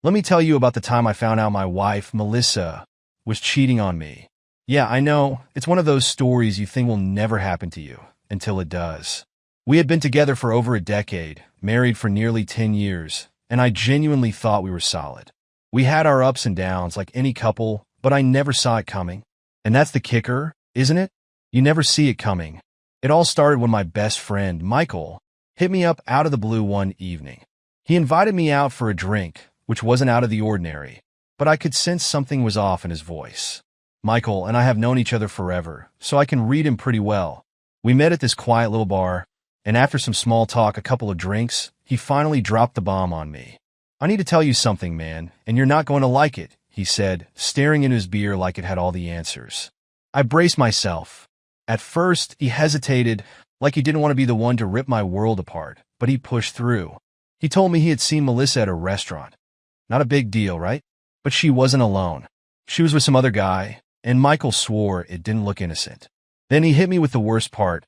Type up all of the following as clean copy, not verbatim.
Let me tell you about the time I found out my wife, Melissa, was cheating on me. Yeah, I know, it's one of those stories you think will never happen to you, until it does. We had been together for over a decade, married for nearly 10 years, and I genuinely thought we were solid. We had our ups and downs like any couple, but I never saw it coming. And that's the kicker, isn't it? You never see it coming. It all started when my best friend, Michael, hit me up out of the blue one evening. He invited me out for a drink, which wasn't out of the ordinary, but I could sense something was off in his voice. Michael and I have known each other forever, so I can read him pretty well. We met at this quiet little bar, and after some small talk, a couple of drinks, he finally dropped the bomb on me. "I need to tell you something, man, and you're not going to like it," he said, staring into his beer like it had all the answers. I braced myself. At first, he hesitated, like he didn't want to be the one to rip my world apart, but he pushed through. He told me he had seen Melissa at a restaurant. Not a big deal, right? But she wasn't alone. She was with some other guy, and Michael swore it didn't look innocent. Then he hit me with the worst part.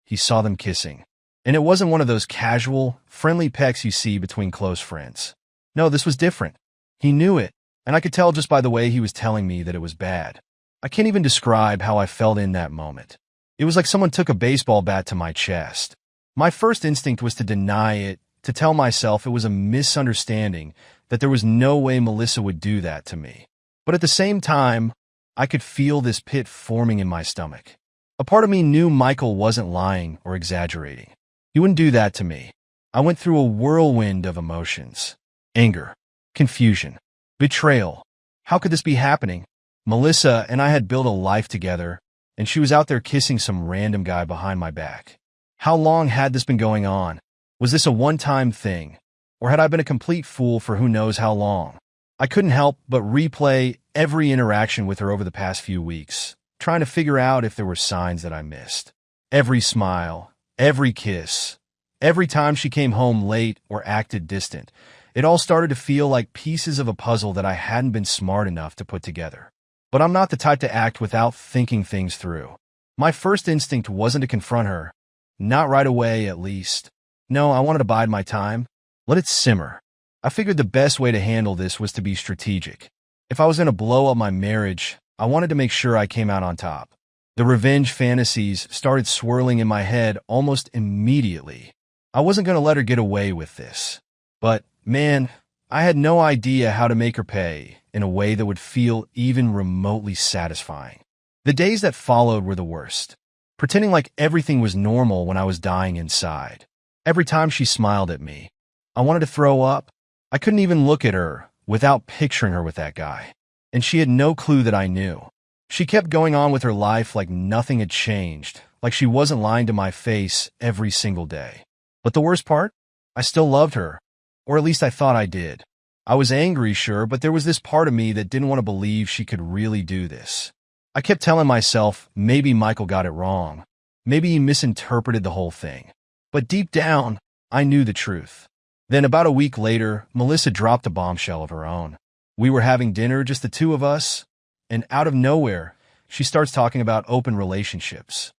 He saw them kissing. And it wasn't one of those casual, friendly pecks you see between close friends. No, this was different. He knew it, and I could tell just by the way he was telling me that it was bad. I can't even describe how I felt in that moment. It was like someone took a baseball bat to my chest. My first instinct was to deny it, to tell myself it was a misunderstanding, that there was no way Melissa would do that to me. But at the same time, I could feel this pit forming in my stomach. A part of me knew Michael wasn't lying or exaggerating. He wouldn't do that to me. I went through a whirlwind of emotions. Anger, confusion, betrayal. How could this be happening? Melissa and I had built a life together, and she was out there kissing some random guy behind my back. How long had this been going on? Was this a one-time thing? Or had I been a complete fool for who knows how long? I couldn't help but replay every interaction with her over the past few weeks, trying to figure out if there were signs that I missed. Every smile, every kiss, every time she came home late or acted distant, it all started to feel like pieces of a puzzle that I hadn't been smart enough to put together. But I'm not the type to act without thinking things through. My first instinct wasn't to confront her. Not right away, at least. No, I wanted to bide my time. Let it simmer. I figured the best way to handle this was to be strategic. If I was going to blow up my marriage, I wanted to make sure I came out on top. The revenge fantasies started swirling in my head almost immediately. I wasn't going to let her get away with this. But, man, I had no idea how to make her pay in a way that would feel even remotely satisfying. The days that followed were the worst, pretending like everything was normal when I was dying inside. Every time she smiled at me, I wanted to throw up. I couldn't even look at her without picturing her with that guy. And she had no clue that I knew. She kept going on with her life like nothing had changed, like she wasn't lying to my face every single day. But the worst part? I still loved her. Or at least I thought I did. I was angry, sure, but there was this part of me that didn't want to believe she could really do this. I kept telling myself maybe Michael got it wrong. Maybe he misinterpreted the whole thing. But deep down, I knew the truth. Then about a week later, Melissa dropped a bombshell of her own. We were having dinner, just the two of us, and out of nowhere, she starts talking about open relationships.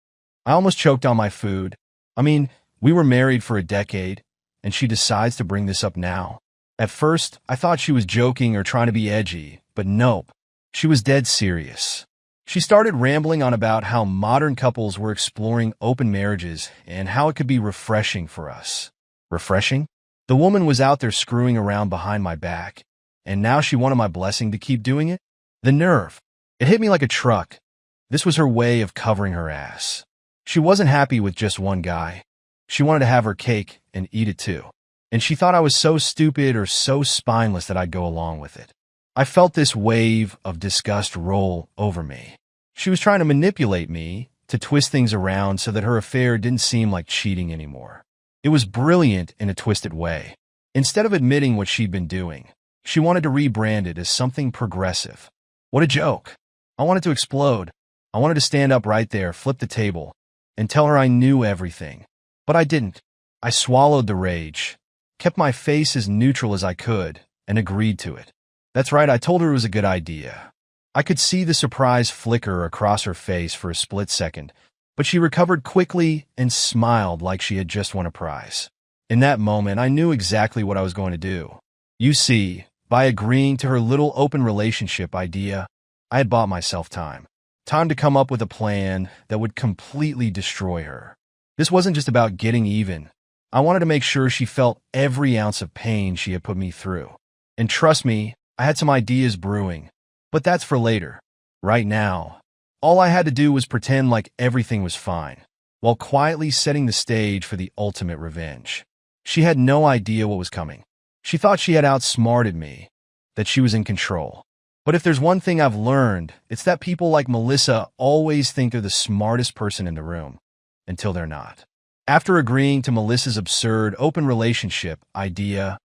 I almost choked on my food. I mean, we were married for a decade, and she decides to bring this up now. At first, I thought she was joking or trying to be edgy, but nope. She was dead serious. She started rambling on about how modern couples were exploring open marriages and how it could be refreshing for us. Refreshing? The woman was out there screwing around behind my back, and now she wanted my blessing to keep doing it? The nerve. It hit me like a truck. This was her way of covering her ass. She wasn't happy with just one guy. She wanted to have her cake and eat it too. And she thought I was so stupid or so spineless that I'd go along with it. I felt this wave of disgust roll over me. She was trying to manipulate me, to twist things around so that her affair didn't seem like cheating anymore. It was brilliant in a twisted way. Instead of admitting what she'd been doing, she wanted to rebrand it as something progressive. What a joke. I wanted to explode. I wanted to stand up right there, flip the table, and tell her I knew everything. But I didn't. I swallowed the rage, kept my face as neutral as I could, and agreed to it. That's right, I told her it was a good idea. I could see the surprise flicker across her face for a split second, but she recovered quickly and smiled like she had just won a prize. In that moment, I knew exactly what I was going to do. You see, By agreeing to her little open relationship idea, I had bought myself time. Time to come up with a plan that would completely destroy her. This wasn't just about getting even. I wanted to make sure she felt every ounce of pain she had put me through. And trust me, I had some ideas brewing. But that's for later. Right now, all I had to do was pretend like everything was fine, while quietly setting the stage for the ultimate revenge. She had no idea what was coming. She thought she had outsmarted me, that she was in control. But if there's one thing I've learned, it's that people like Melissa always think they're the smartest person in the room, until they're not. After agreeing to Melissa's absurd open relationship idea,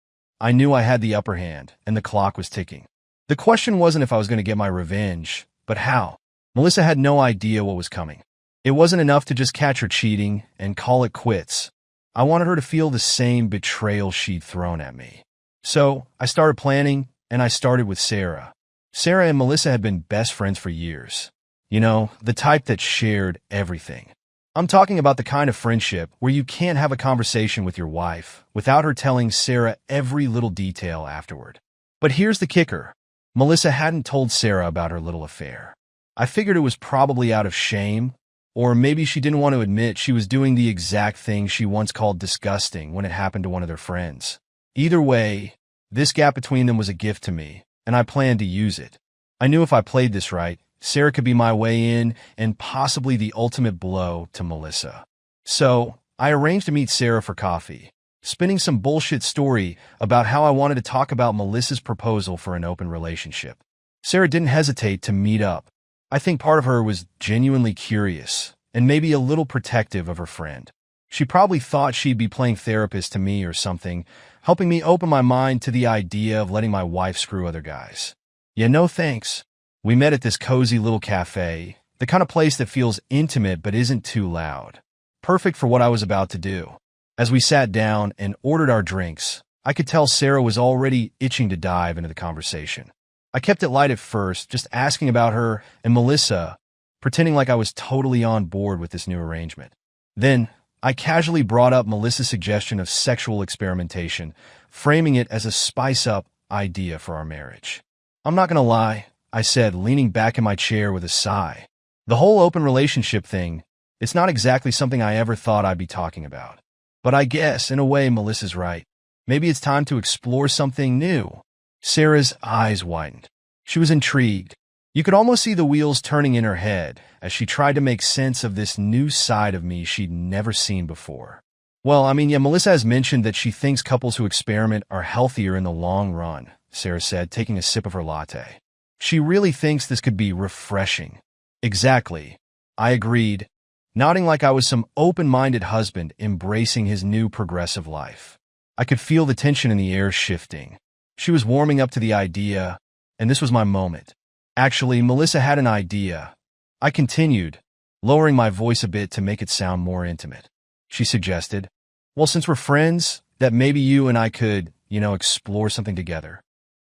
I knew I had the upper hand, and the clock was ticking. The question wasn't if I was going to get my revenge, but how. Melissa had no idea what was coming. It wasn't enough to just catch her cheating and call it quits. I wanted her to feel the same betrayal she'd thrown at me. So I started planning, and I started with Sarah. Sarah and Melissa had been best friends for years. You know, the type that shared everything. I'm talking about the kind of friendship where you can't have a conversation with your wife without her telling Sarah every little detail afterward. But here's the kicker. Melissa hadn't told Sarah about her little affair. I figured it was probably out of shame, or maybe she didn't want to admit she was doing the exact thing she once called disgusting when it happened to one of their friends. Either way, this gap between them was a gift to me, and I planned to use it. I knew if I played this right, Sarah could be my way in and possibly the ultimate blow to Melissa. So, I arranged to meet Sarah for coffee, spinning some bullshit story about how I wanted to talk about Melissa's proposal for an open relationship. Sarah didn't hesitate to meet up. I think part of her was genuinely curious and maybe a little protective of her friend. She probably thought she'd be playing therapist to me or something, helping me open my mind to the idea of letting my wife screw other guys. Yeah, no thanks. We met at this cozy little cafe, the kind of place that feels intimate but isn't too loud. Perfect for what I was about to do. As we sat down and ordered our drinks, I could tell Sarah was already itching to dive into the conversation. I kept it light at first, just asking about her and Melissa, pretending like I was totally on board with this new arrangement. Then, I casually brought up Melissa's suggestion of sexual experimentation, framing it as a spice-up idea for our marriage. I'm not gonna lie, I said, leaning back in my chair with a sigh. The whole open relationship thing, it's not exactly something I ever thought I'd be talking about. But I guess, in a way, Melissa's right. Maybe it's time to explore something new. Sarah's eyes widened. She was intrigued. You could almost see the wheels turning in her head as she tried to make sense of this new side of me she'd never seen before. Well, Melissa has mentioned that she thinks couples who experiment are healthier in the long run, Sarah said, taking a sip of her latte. She really thinks this could be refreshing. Exactly. I agreed, nodding like I was some open-minded husband embracing his new progressive life. I could feel the tension in the air shifting. She was warming up to the idea, and this was my moment. Actually, Melissa had an idea. I continued, lowering my voice a bit to make it sound more intimate. She suggested, well, since we're friends, that maybe you and I could, explore something together.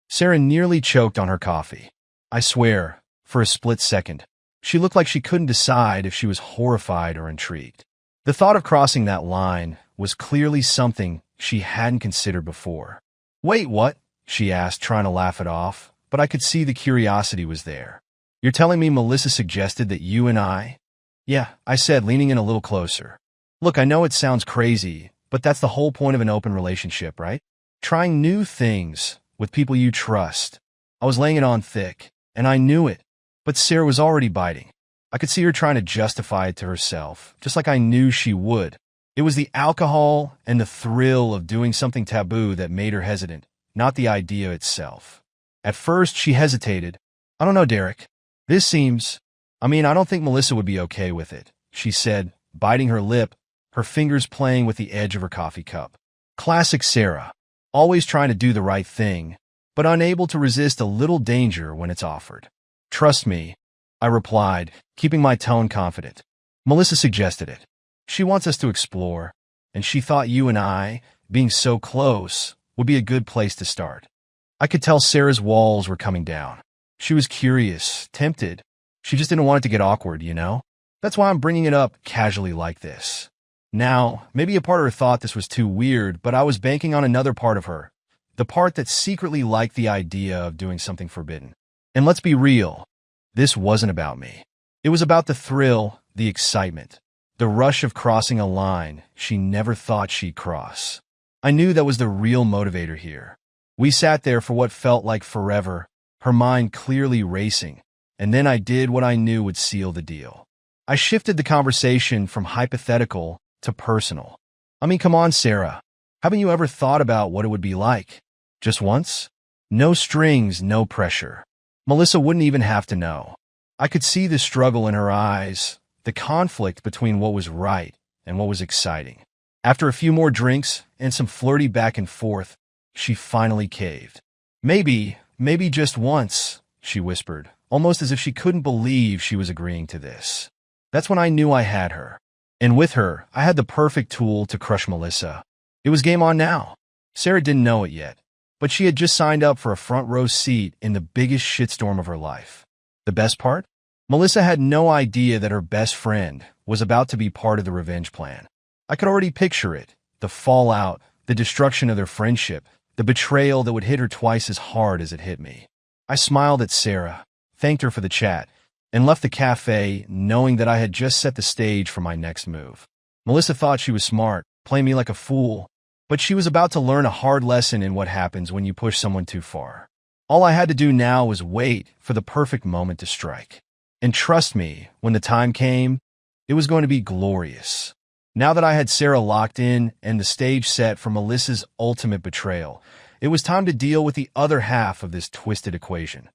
Sarah nearly choked on her coffee. I swear, for a split second, she looked like she couldn't decide if she was horrified or intrigued. The thought of crossing that line was clearly something she hadn't considered before. Wait, what? She asked, trying to laugh it off, but I could see the curiosity was there. You're telling me Melissa suggested that you and I? Yeah, I said, leaning in a little closer. Look, I know it sounds crazy, but that's the whole point of an open relationship, right? Trying new things with people you trust. I was laying it on thick, and I knew it, but Sarah was already biting. I could see her trying to justify it to herself, just like I knew she would. It was the alcohol and the thrill of doing something taboo that made her hesitant, not the idea itself. At first, she hesitated. I don't know, Derek. This seems... I don't think Melissa would be okay with it, she said, biting her lip, her fingers playing with the edge of her coffee cup. Classic Sarah, always trying to do the right thing, but unable to resist a little danger when it's offered. Trust me, I replied, keeping my tone confident. Melissa suggested it. She wants us to explore, and she thought you and I, being so close, would be a good place to start. I could tell Sarah's walls were coming down. She was curious, tempted. She just didn't want it to get awkward, That's why I'm bringing it up casually like this. Now, maybe a part of her thought this was too weird, but I was banking on another part of her, the part that secretly liked the idea of doing something forbidden. And let's be real, this wasn't about me. It was about the thrill, the excitement, the rush of crossing a line she never thought she'd cross. I knew that was the real motivator here. We sat there for what felt like forever, her mind clearly racing, and then I did what I knew would seal the deal. I shifted the conversation from hypothetical to personal. I mean, come on, Sarah. Haven't you ever thought about what it would be like? Just once? No strings, no pressure. Melissa wouldn't even have to know. I could see the struggle in her eyes, the conflict between what was right and what was exciting. After a few more drinks and some flirty back and forth, she finally caved. Maybe just once, she whispered, almost as if she couldn't believe she was agreeing to this. That's when I knew I had her. And with her, I had the perfect tool to crush Melissa. It was game on now. Sarah didn't know it yet, but she had just signed up for a front row seat in the biggest shitstorm of her life. The best part? Melissa had no idea that her best friend was about to be part of the revenge plan. I could already picture it, the fallout, the destruction of their friendship, the betrayal that would hit her twice as hard as it hit me. I smiled at Sarah, thanked her for the chat, and left the cafe knowing that I had just set the stage for my next move. Melissa thought she was smart, playing me like a fool, but she was about to learn a hard lesson in what happens when you push someone too far. All I had to do now was wait for the perfect moment to strike. And trust me, when the time came, it was going to be glorious. Now that I had Sarah locked in and the stage set for Melissa's ultimate betrayal, it was time to deal with the other half of this twisted equation,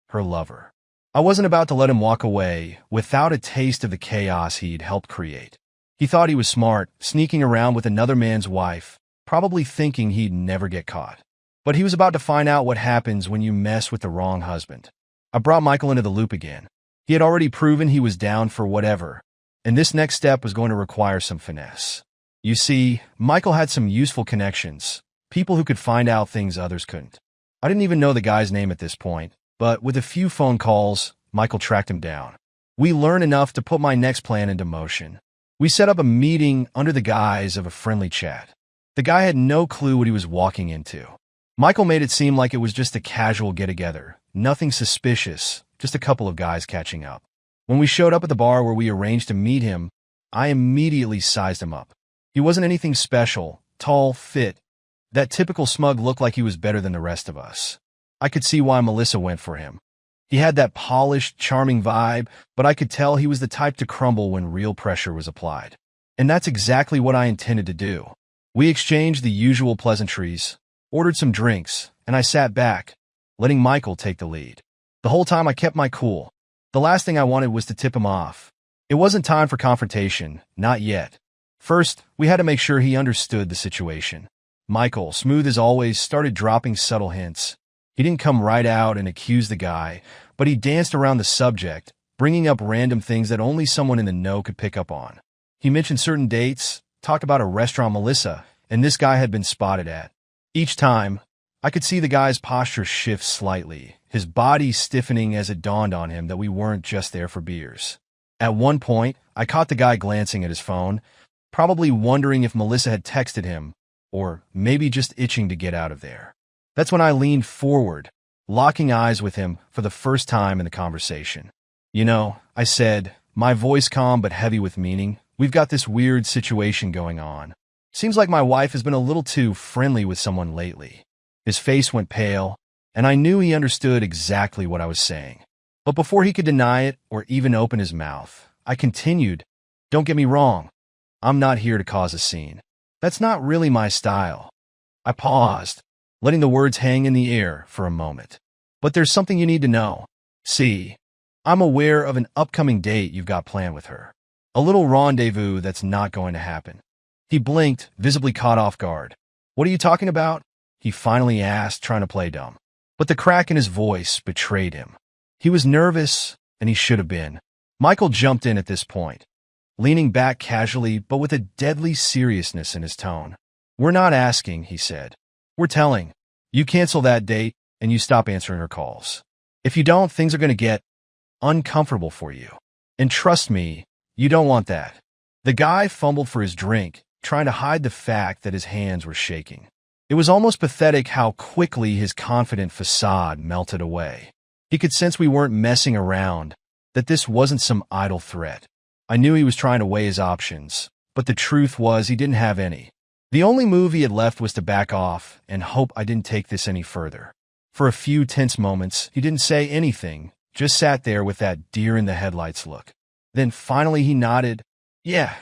her lover. I wasn't about to let him walk away without a taste of the chaos he'd helped create. He thought he was smart, sneaking around with another man's wife, probably thinking he'd never get caught. But he was about to find out what happens when you mess with the wrong husband. I brought Michael into the loop again. He had already proven he was down for whatever, and this next step was going to require some finesse. You see, Michael had some useful connections, people who could find out things others couldn't. I didn't even know the guy's name at this point, but with a few phone calls, Michael tracked him down. We learned enough to put my next plan into motion. We set up a meeting under the guise of a friendly chat. The guy had no clue what he was walking into. Michael made it seem like it was just a casual get-together, nothing suspicious, just a couple of guys catching up. When we showed up at the bar where we arranged to meet him, I immediately sized him up. He wasn't anything special, tall, fit. That typical smug looked like he was better than the rest of us. I could see why Melissa went for him. He had that polished, charming vibe, but I could tell he was the type to crumble when real pressure was applied. And that's exactly what I intended to do. We exchanged the usual pleasantries, ordered some drinks, and I sat back, letting Michael take the lead. The whole time I kept my cool. The last thing I wanted was to tip him off. It wasn't time for confrontation, not yet. First, we had to make sure he understood the situation. Michael, smooth as always, started dropping subtle hints. He didn't come right out and accuse the guy, but he danced around the subject, bringing up random things that only someone in the know could pick up on. He mentioned certain dates, talked about a restaurant Melissa and this guy had been spotted at. Each time, I could see the guy's posture shift slightly, his body stiffening as it dawned on him that we weren't just there for beers. At one point, I caught the guy glancing at his phone, probably wondering if Melissa had texted him, or maybe just itching to get out of there. That's when I leaned forward, locking eyes with him for the first time in the conversation. You know, I said, my voice calm but heavy with meaning, we've got this weird situation going on. Seems like my wife has been a little too friendly with someone lately. His face went pale, and I knew he understood exactly what I was saying. But before he could deny it or even open his mouth, I continued, don't get me wrong, I'm not here to cause a scene. That's not really my style. I paused, letting the words hang in the air for a moment. But there's something you need to know. See, I'm aware of an upcoming date you've got planned with her. A little rendezvous that's not going to happen. He blinked, visibly caught off guard. What are you talking about? He finally asked, trying to play dumb. But the crack in his voice betrayed him. He was nervous, and he should have been. Michael jumped in at this point, leaning back casually but with a deadly seriousness in his tone. We're not asking, he said. We're telling. You cancel that date, and you stop answering her calls. If you don't, things are going to get uncomfortable for you. And trust me, you don't want that. The guy fumbled for his drink, trying to hide the fact that his hands were shaking. It was almost pathetic how quickly his confident facade melted away. He could sense we weren't messing around, that this wasn't some idle threat. I knew he was trying to weigh his options, but the truth was he didn't have any. The only move he had left was to back off and hope I didn't take this any further. For a few tense moments, he didn't say anything, just sat there with that deer-in-the-headlights look. Then finally he nodded. Yeah,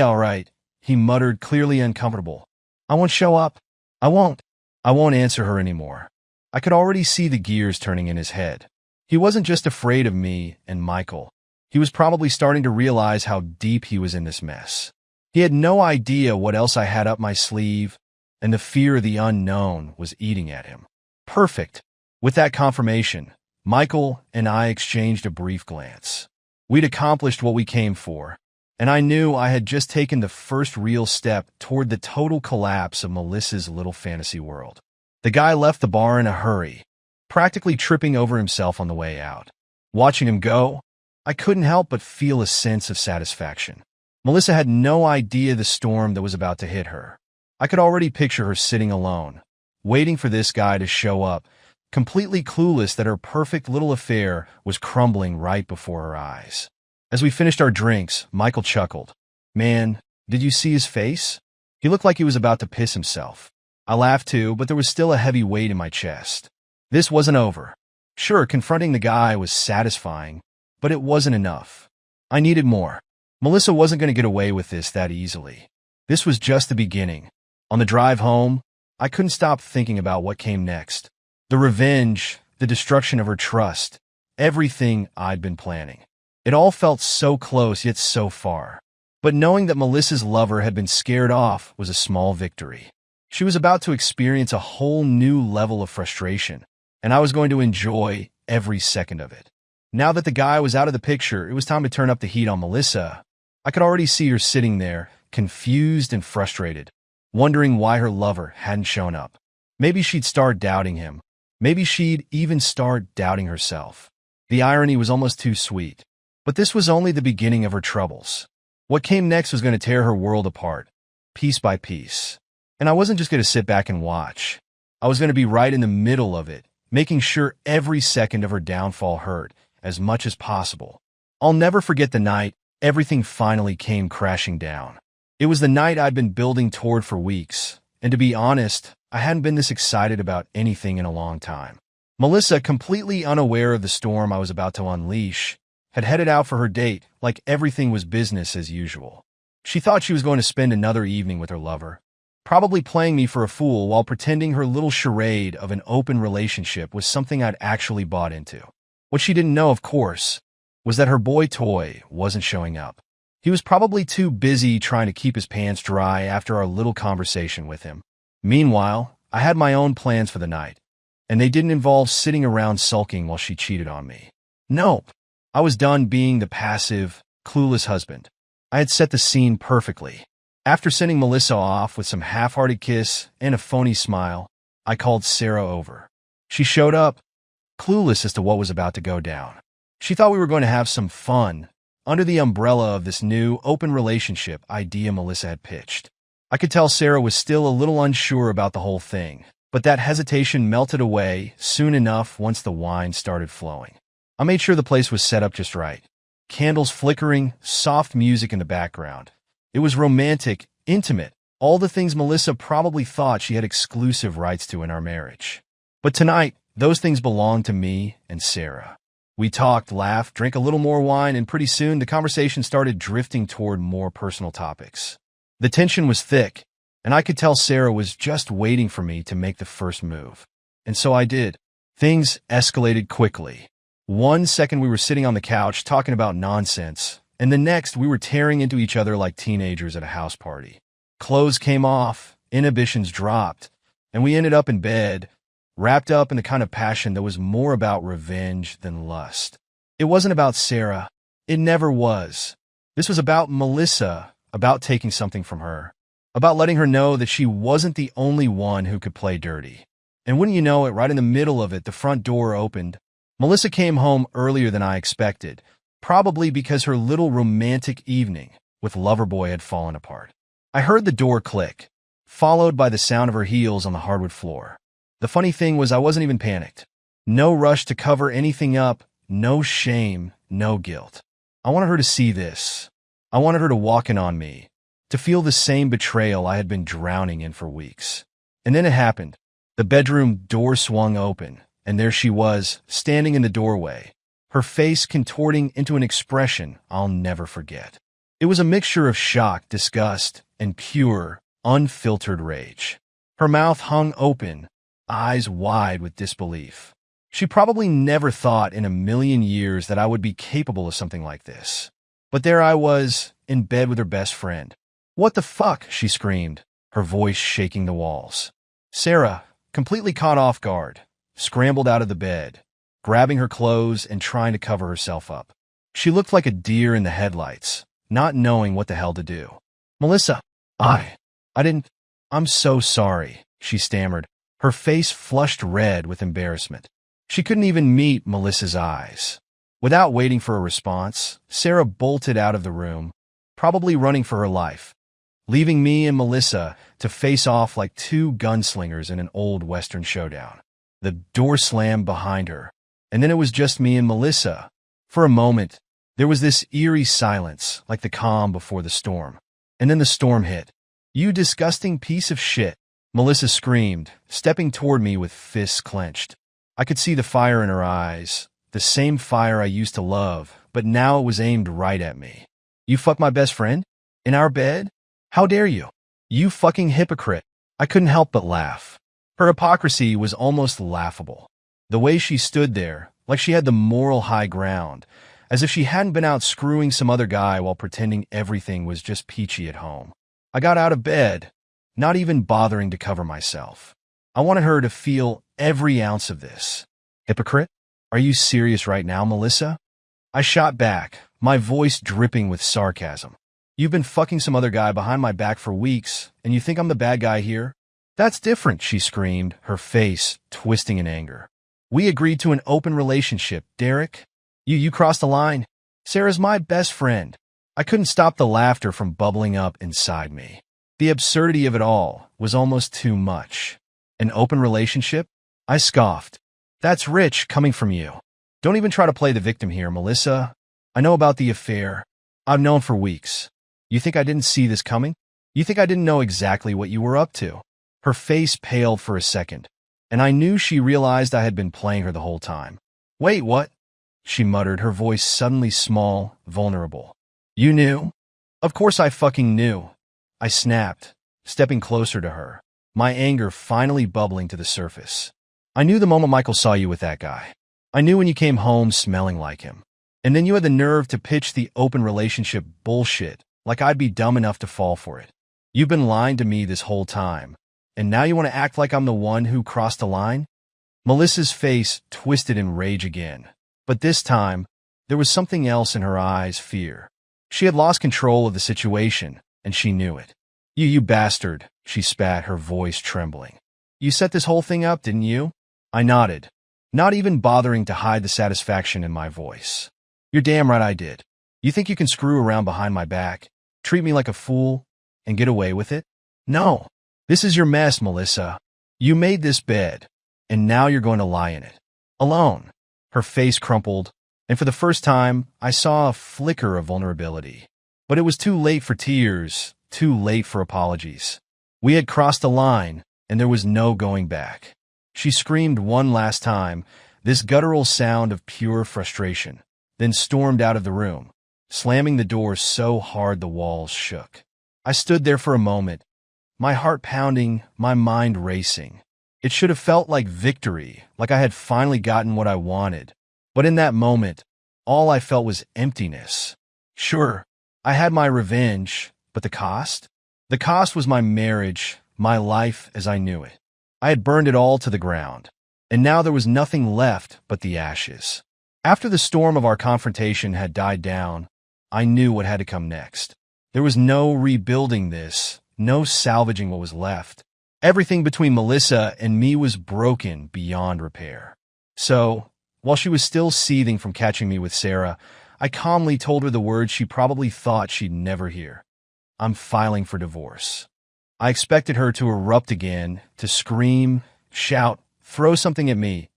all right, he muttered, clearly uncomfortable. I won't show up. I won't answer her anymore. I could already see the gears turning in his head. He wasn't just afraid of me and Michael. He was probably starting to realize how deep he was in this mess. He had no idea what else I had up my sleeve, and the fear of the unknown was eating at him. Perfect. With that confirmation, Michael and I exchanged a brief glance. We'd accomplished what we came for, and I knew I had just taken the first real step toward the total collapse of Melissa's little fantasy world. The guy left the bar in a hurry, practically tripping over himself on the way out. Watching him go, I couldn't help but feel a sense of satisfaction. Melissa had no idea the storm that was about to hit her. I could already picture her sitting alone, waiting for this guy to show up, completely clueless that her perfect little affair was crumbling right before her eyes. As we finished our drinks, Michael chuckled. Man, did you see his face? He looked like he was about to piss himself. I laughed too, but there was still a heavy weight in my chest. This wasn't over. Sure, confronting the guy was satisfying, but it wasn't enough. I needed more. Melissa wasn't going to get away with this that easily. This was just the beginning. On the drive home, I couldn't stop thinking about what came next. The revenge, the destruction of her trust, everything I'd been planning. It all felt so close yet so far. But knowing that Melissa's lover had been scared off was a small victory. She was about to experience a whole new level of frustration, and I was going to enjoy every second of it. Now that the guy was out of the picture, it was time to turn up the heat on Melissa. I could already see her sitting there, confused and frustrated, wondering why her lover hadn't shown up. Maybe she'd start doubting him. Maybe she'd even start doubting herself. The irony was almost too sweet. But this was only the beginning of her troubles. What came next was going to tear her world apart, piece by piece. And I wasn't just going to sit back and watch. I was going to be right in the middle of it, making sure every second of her downfall hurt as much as possible. I'll never forget the night everything finally came crashing down. It was the night I'd been building toward for weeks, and to be honest, I hadn't been this excited about anything in a long time. Melissa, completely unaware of the storm I was about to unleash, had headed out for her date like everything was business as usual. She thought she was going to spend another evening with her lover, probably playing me for a fool while pretending her little charade of an open relationship was something I'd actually bought into. What she didn't know, of course, was that her boy toy wasn't showing up. He was probably too busy trying to keep his pants dry after our little conversation with him. Meanwhile, I had my own plans for the night, and they didn't involve sitting around sulking while she cheated on me. Nope. I was done being the passive, clueless husband. I had set the scene perfectly. After sending Melissa off with some half-hearted kiss and a phony smile, I called Sarah over. She showed up, clueless as to what was about to go down. She thought we were going to have some fun under the umbrella of this new, open relationship idea Melissa had pitched. I could tell Sarah was still a little unsure about the whole thing, but that hesitation melted away soon enough once the wine started flowing. I made sure the place was set up just right. Candles flickering, soft music in the background. It was romantic, intimate, all the things Melissa probably thought she had exclusive rights to in our marriage. But tonight, those things belonged to me and Sarah. We talked, laughed, drank a little more wine, and pretty soon the conversation started drifting toward more personal topics. The tension was thick, and I could tell Sarah was just waiting for me to make the first move. And so I did. Things escalated quickly. One second we were sitting on the couch talking about nonsense, and the next we were tearing into each other like teenagers at a house party. Clothes came off, inhibitions dropped, and we ended up in bed, wrapped up in the kind of passion that was more about revenge than lust. It wasn't about Sarah. It never was. This was about Melissa, about taking something from her, about letting her know that she wasn't the only one who could play dirty. And wouldn't you know it, right in the middle of it, the front door opened. Melissa came home earlier than I expected, probably because her little romantic evening with Loverboy had fallen apart. I heard the door click, followed by the sound of her heels on the hardwood floor. The funny thing was I wasn't even panicked. No rush to cover anything up, no shame, no guilt. I wanted her to see this. I wanted her to walk in on me, to feel the same betrayal I had been drowning in for weeks. And then it happened. The bedroom door swung open, and there she was, standing in the doorway, her face contorting into an expression I'll never forget. It was a mixture of shock, disgust, and pure, unfiltered rage. Her mouth hung open, eyes wide with disbelief. She probably never thought in a million years that I would be capable of something like this. But there I was, in bed with her best friend. "What the fuck?" she screamed, her voice shaking the walls. Sarah, completely caught off guard, scrambled out of the bed, grabbing her clothes and trying to cover herself up. She looked like a deer in the headlights, not knowing what the hell to do. "Melissa, I didn't. I'm so sorry," she stammered, her face flushed red with embarrassment. She couldn't even meet Melissa's eyes. Without waiting for a response, Sarah bolted out of the room, probably running for her life, leaving me and Melissa to face off like two gunslingers in an old Western showdown. The door slammed behind her, and then it was just me and Melissa. For a moment, there was this eerie silence, like the calm before the storm. And then the storm hit. "You disgusting piece of shit," Melissa screamed, stepping toward me with fists clenched. I could see the fire in her eyes, the same fire I used to love, but now it was aimed right at me. "You fucked my best friend? In our bed? How dare you? You fucking hypocrite." I couldn't help but laugh. Her hypocrisy was almost laughable. The way she stood there, like she had the moral high ground, as if she hadn't been out screwing some other guy while pretending everything was just peachy at home. I got out of bed, not even bothering to cover myself. I wanted her to feel every ounce of this. "Hypocrite? Are you serious right now, Melissa?" I shot back, my voice dripping with sarcasm. "You've been fucking some other guy behind my back for weeks, and you think I'm the bad guy here?" "That's different," she screamed, her face twisting in anger. "We agreed to an open relationship, Derek. You crossed the line. Sarah's my best friend." I couldn't stop the laughter from bubbling up inside me. The absurdity of it all was almost too much. An open relationship? I scoffed. "That's rich coming from you. Don't even try to play the victim here, Melissa. I know about the affair. I've known for weeks. You think I didn't see this coming? You think I didn't know exactly what you were up to?" Her face paled for a second, and I knew she realized I had been playing her the whole time. "Wait, what?" she muttered, her voice suddenly small, vulnerable. "You knew?" "Of course I fucking knew," I snapped, stepping closer to her, my anger finally bubbling to the surface. "I knew the moment Michael saw you with that guy. I knew when you came home smelling like him. And then you had the nerve to pitch the open relationship bullshit, like I'd be dumb enough to fall for it. You've been lying to me this whole time, and now you want to act like I'm the one who crossed the line?" Melissa's face twisted in rage again, but this time, there was something else in her eyes, fear. She had lost control of the situation, and she knew it. You bastard," she spat, her voice trembling. "You set this whole thing up, didn't you?" I nodded, not even bothering to hide the satisfaction in my voice. "You're damn right I did. You think you can screw around behind my back, treat me like a fool, and get away with it? No. This is your mess, Melissa. You made this bed, and now you're going to lie in it. Alone." Her face crumpled, and for the first time, I saw a flicker of vulnerability. But it was too late for tears, too late for apologies. We had crossed the line, and there was no going back. She screamed one last time, this guttural sound of pure frustration, then stormed out of the room, slamming the door so hard the walls shook. I stood there for a moment, my heart pounding, my mind racing. It should have felt like victory, like I had finally gotten what I wanted. But in that moment, all I felt was emptiness. Sure, I had my revenge, but the cost? The cost was my marriage, my life as I knew it. I had burned it all to the ground, and now there was nothing left but the ashes. After the storm of our confrontation had died down, I knew what had to come next. There was no rebuilding this, no salvaging what was left. Everything between Melissa and me was broken beyond repair. So, while she was still seething from catching me with Sarah, I calmly told her the words she probably thought she'd never hear. "I'm filing for divorce." I expected her to erupt again, to scream, shout, throw something at me,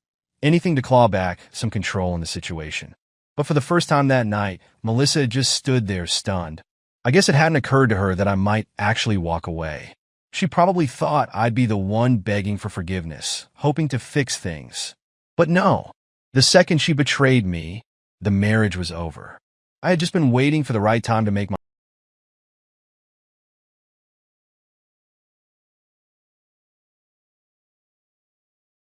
anything to claw back some control in the situation. But for the first time that night, Melissa just stood there stunned. I guess it hadn't occurred to her that I might actually walk away. She probably thought I'd be the one begging for forgiveness, hoping to fix things. But no, the second she betrayed me, the marriage was over. I had just been waiting for the right time to make